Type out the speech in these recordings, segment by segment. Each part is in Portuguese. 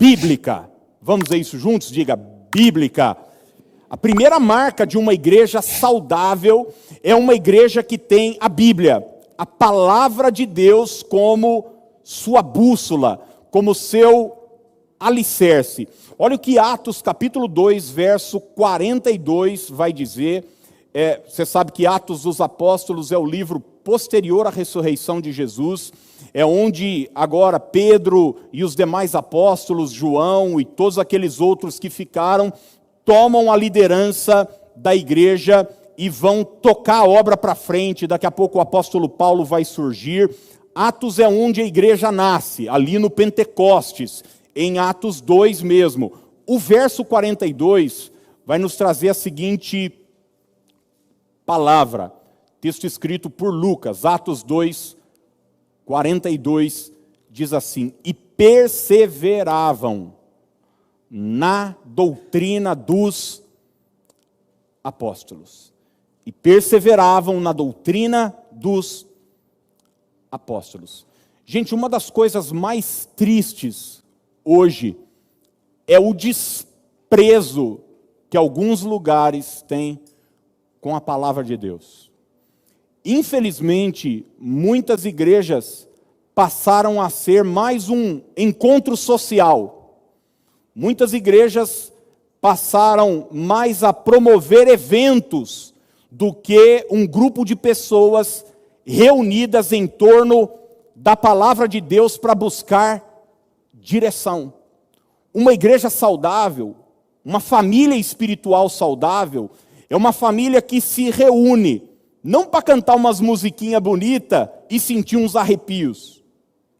bíblica. Vamos ver isso juntos? Diga, bíblica. A primeira marca de uma igreja saudável é uma igreja que tem a Bíblia, a palavra de Deus como sua bússola, como seu alicerce. Olha o que Atos capítulo 2, verso 42 vai dizer. Você sabe que Atos dos Apóstolos é o livro posterior à ressurreição de Jesus, é onde agora Pedro e os demais apóstolos, João e todos aqueles outros que ficaram, tomam a liderança da igreja e vão tocar a obra para frente. Daqui a pouco o apóstolo Paulo vai surgir. Atos é onde a igreja nasce, ali no Pentecostes, em Atos 2 mesmo. O verso 42 vai nos trazer a seguinte palavra, texto escrito por Lucas, Atos 2, 42, diz assim: e perseveravam na doutrina dos apóstolos. E perseveravam na doutrina dos apóstolos. Gente, uma das coisas mais tristes hoje é o desprezo que alguns lugares têm com a palavra de Deus. Infelizmente, muitas igrejas passaram a ser mais um encontro social. Muitas igrejas passaram mais a promover eventos do que um grupo de pessoas reunidas em torno da palavra de Deus para buscar direção. Uma igreja saudável, uma família espiritual saudável, é uma família que se reúne, não para cantar umas musiquinhas bonitas e sentir uns arrepios.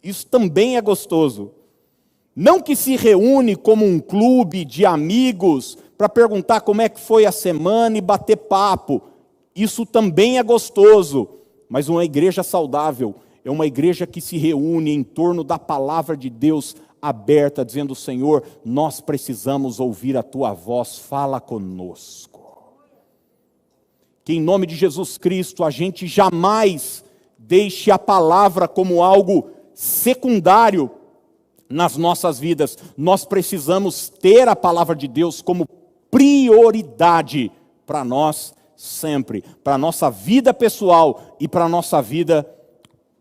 Isso também é gostoso. Não que se reúne como um clube de amigos para perguntar como é que foi a semana e bater papo. Isso também é gostoso. Mas uma igreja saudável é uma igreja que se reúne em torno da palavra de Deus aberta, dizendo: Senhor, nós precisamos ouvir a Tua voz, fala conosco. Que em nome de Jesus Cristo a gente jamais deixe a palavra como algo secundário nas nossas vidas. Nós precisamos ter a palavra de Deus como prioridade para nós sempre, para a nossa vida pessoal e para a nossa vida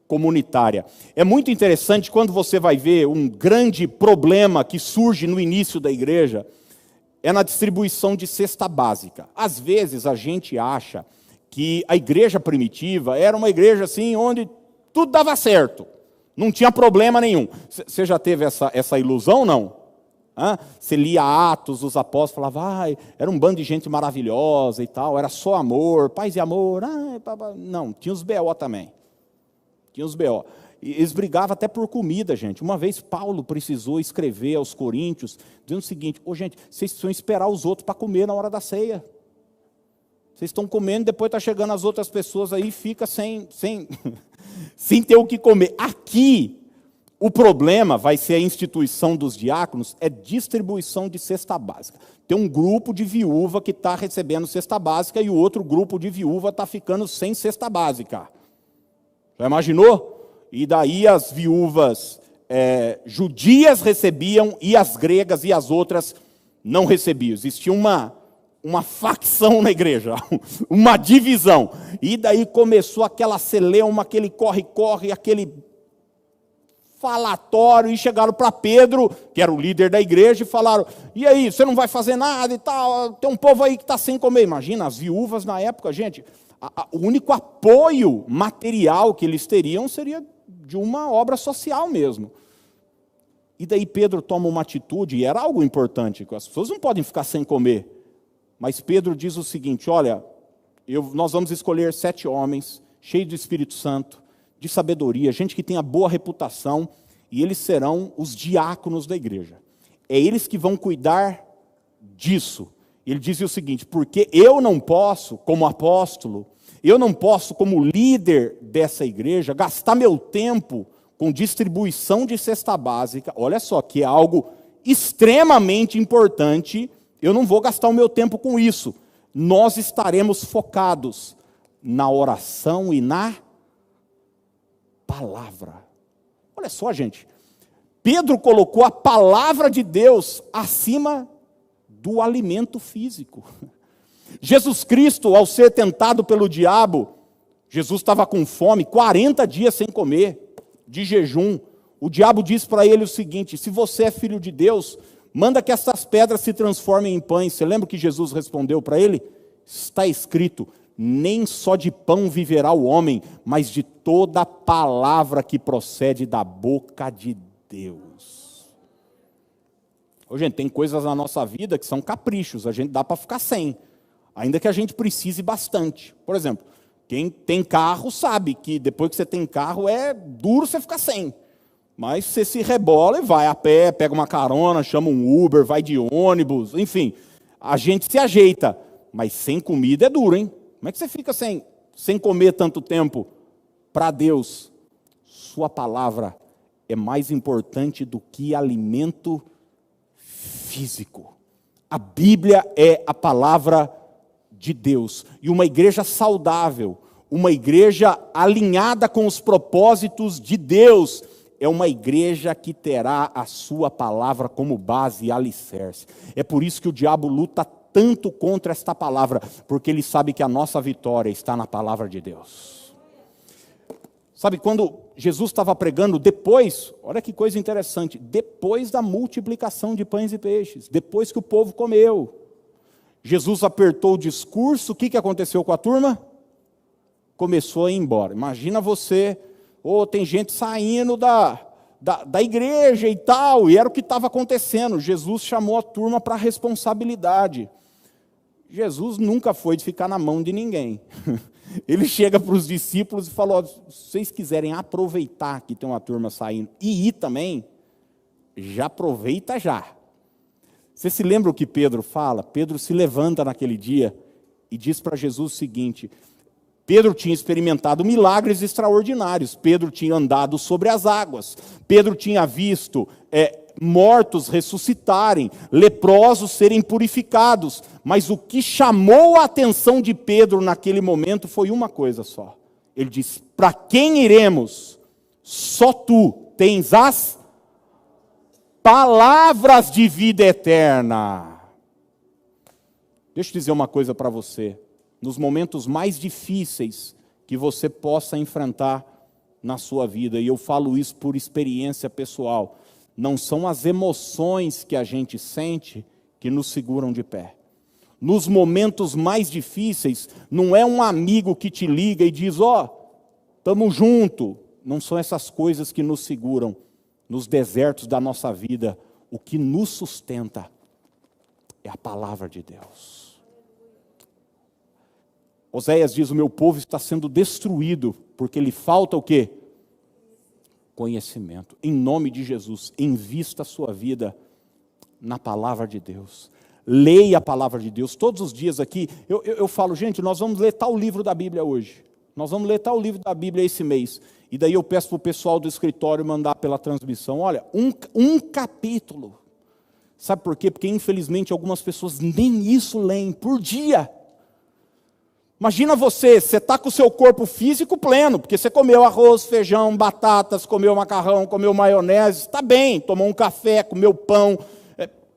comunitária. É muito interessante quando você vai ver um grande problema que surge no início da igreja, é na distribuição de cesta básica. Às vezes a gente acha que a igreja primitiva era uma igreja assim, onde tudo dava certo, não tinha problema nenhum. Você já teve essa ilusão, não? Você lia Atos, os apóstolos falavam, era um bando de gente maravilhosa e tal, era só amor, paz e amor. Não, tinha os B.O. também. Tinha os B.O. E eles brigavam até por comida, gente. Uma vez Paulo precisou escrever aos coríntios, dizendo o seguinte: gente, vocês precisam esperar os outros para comer na hora da ceia. Vocês estão comendo, depois está chegando as outras pessoas aí, fica sem ter o que comer. Aqui, o problema vai ser a instituição dos diáconos, é distribuição de cesta básica. Tem um grupo de viúva que está recebendo cesta básica e o outro grupo de viúva está ficando sem cesta básica. Já imaginou? E daí as viúvas judias recebiam e as gregas e as outras não recebiam. Existia uma facção na igreja, uma divisão. E daí começou aquela celeuma, aquele corre-corre, aquele falatório, e chegaram para Pedro, que era o líder da igreja, e falaram: e aí, você não vai fazer nada e tal, tem um povo aí que está sem comer. Imagina, as viúvas na época, gente, o único apoio material que eles teriam seria de uma obra social mesmo. E daí Pedro toma uma atitude, e era algo importante, as pessoas não podem ficar sem comer. Mas Pedro diz o seguinte: olha, nós vamos escolher 7 homens, cheios do Espírito Santo, de sabedoria, gente que tenha boa reputação, e eles serão os diáconos da igreja. É eles que vão cuidar disso. Ele dizia o seguinte: porque eu não posso, como apóstolo, eu não posso, como líder dessa igreja, gastar meu tempo com distribuição de cesta básica. Olha só, que é algo extremamente importante. Eu não vou gastar o meu tempo com isso. Nós estaremos focados na oração e na palavra. Olha só, gente. Pedro colocou a palavra de Deus acima do alimento físico. Jesus Cristo, ao ser tentado pelo diabo, Jesus estava com fome, 40 dias sem comer, de jejum. O diabo disse para ele o seguinte: se você é filho de Deus, manda que essas pedras se transformem em pães. Você lembra que Jesus respondeu para ele? Está escrito: nem só de pão viverá o homem, mas de toda palavra que procede da boca de Deus. Ô, gente, tem coisas na nossa vida que são caprichos, a gente dá para ficar sem, ainda que a gente precise bastante. Por exemplo, quem tem carro sabe que depois que você tem carro é duro você ficar sem. Mas você se rebola e vai a pé, pega uma carona, chama um Uber, vai de ônibus, enfim. A gente se ajeita, mas sem comida é duro, hein? Como é que você fica sem comer tanto tempo? Para Deus, sua palavra é mais importante do que alimento físico. A Bíblia é a palavra de Deus. E uma igreja saudável, uma igreja alinhada com os propósitos de Deus, é uma igreja que terá a sua palavra como base e alicerce. É por isso que o diabo luta tanto contra esta palavra, porque ele sabe que a nossa vitória está na palavra de Deus. Sabe, quando Jesus estava pregando, depois, olha que coisa interessante, depois da multiplicação de pães e peixes, depois que o povo comeu, Jesus apertou o discurso, o que aconteceu com a turma? Começou a ir embora. Imagina você, tem gente saindo da igreja e tal, e era o que estava acontecendo. Jesus chamou a turma para a responsabilidade. Jesus nunca foi de ficar na mão de ninguém. Ele chega para os discípulos e falou: se vocês quiserem aproveitar que tem uma turma saindo e ir também, já aproveita já. Você se lembra o que Pedro fala? Pedro se levanta naquele dia e diz para Jesus o seguinte: Pedro tinha experimentado milagres extraordinários, Pedro tinha andado sobre as águas, Pedro tinha visto mortos ressuscitarem, leprosos serem purificados, mas o que chamou a atenção de Pedro naquele momento foi uma coisa só. Ele disse: para quem iremos? Só tu tens as palavras de vida eterna. Deixa eu dizer uma coisa para você. Nos momentos mais difíceis que você possa enfrentar na sua vida, e eu falo isso por experiência pessoal, não são as emoções que a gente sente que nos seguram de pé. Nos momentos mais difíceis, não é um amigo que te liga e diz: estamos junto. Não são essas coisas que nos seguram. Nos desertos da nossa vida, o que nos sustenta é a palavra de Deus. Oséias diz: o meu povo está sendo destruído, porque lhe falta o quê? Conhecimento. Em nome de Jesus, invista a sua vida na palavra de Deus. Leia a palavra de Deus. Todos os dias aqui, eu falo: gente, nós vamos ler tal livro da Bíblia hoje. Nós vamos ler tal livro da Bíblia esse mês. E daí eu peço para o pessoal do escritório mandar pela transmissão. Olha, um capítulo. Sabe por quê? Porque infelizmente algumas pessoas nem isso leem por dia. Imagina você está com o seu corpo físico pleno, porque você comeu arroz, feijão, batatas, comeu macarrão, comeu maionese, está bem, tomou um café, comeu pão,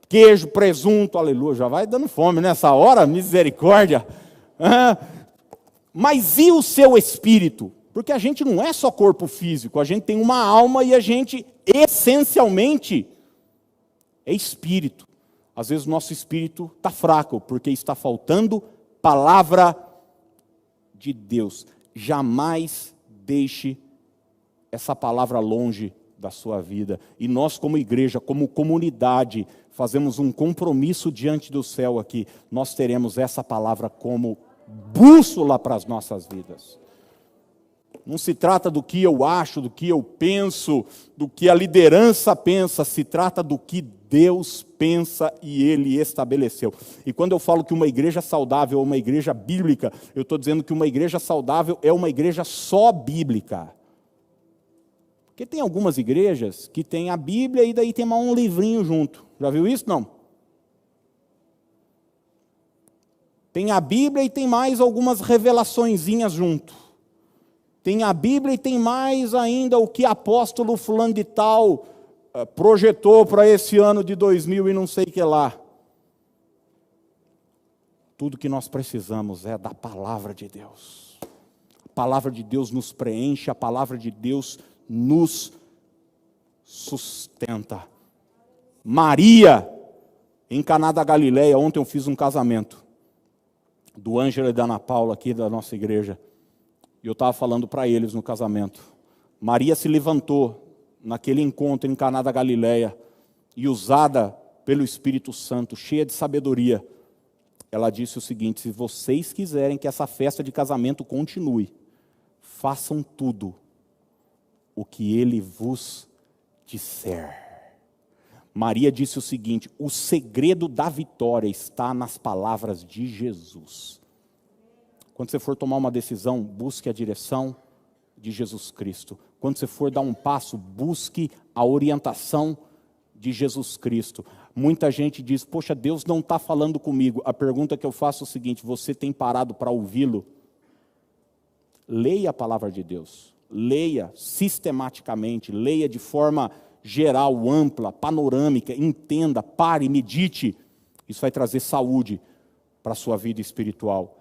queijo, presunto, aleluia, já vai dando fome nessa hora, misericórdia. Mas e o seu espírito? Porque a gente não é só corpo físico, a gente tem uma alma e a gente, essencialmente, é espírito. Às vezes o nosso espírito está fraco, porque está faltando palavra de Deus. Jamais deixe essa palavra longe da sua vida. E nós, como igreja, como comunidade, fazemos um compromisso diante do céu aqui. Nós teremos essa palavra como bússola para as nossas vidas. Não se trata do que eu acho, do que eu penso, do que a liderança pensa, se trata do que Deus pensa e Ele estabeleceu. E quando eu falo que uma igreja saudável é uma igreja bíblica, eu estou dizendo que uma igreja saudável é uma igreja só bíblica. Porque tem algumas igrejas que tem a Bíblia e daí tem mais um livrinho junto. Já viu isso? Não. Tem a Bíblia e tem mais algumas revelaçõezinhas junto. Tem a Bíblia e tem mais ainda o que apóstolo fulano de tal projetou para esse ano de 2000 e não sei o que lá. Tudo que nós precisamos é da palavra de Deus. A palavra de Deus nos preenche, a palavra de Deus nos sustenta. Maria, em Caná da Galileia, ontem eu fiz um casamento do Ângelo e da Ana Paula aqui da nossa igreja. E eu estava falando para eles no casamento. Maria se levantou naquele encontro em Caná da Galileia e usada pelo Espírito Santo, cheia de sabedoria, ela disse o seguinte: se vocês quiserem que essa festa de casamento continue, façam tudo o que ele vos disser. Maria disse o seguinte: o segredo da vitória está nas palavras de Jesus. Quando você for tomar uma decisão, busque a direção de Jesus Cristo. Quando você for dar um passo, busque a orientação de Jesus Cristo. Muita gente diz: poxa, Deus não está falando comigo. A pergunta que eu faço é o seguinte: você tem parado para ouvi-lo? Leia a palavra de Deus. Leia sistematicamente, leia de forma geral, ampla, panorâmica, entenda, pare, medite. Isso vai trazer saúde para a sua vida espiritual.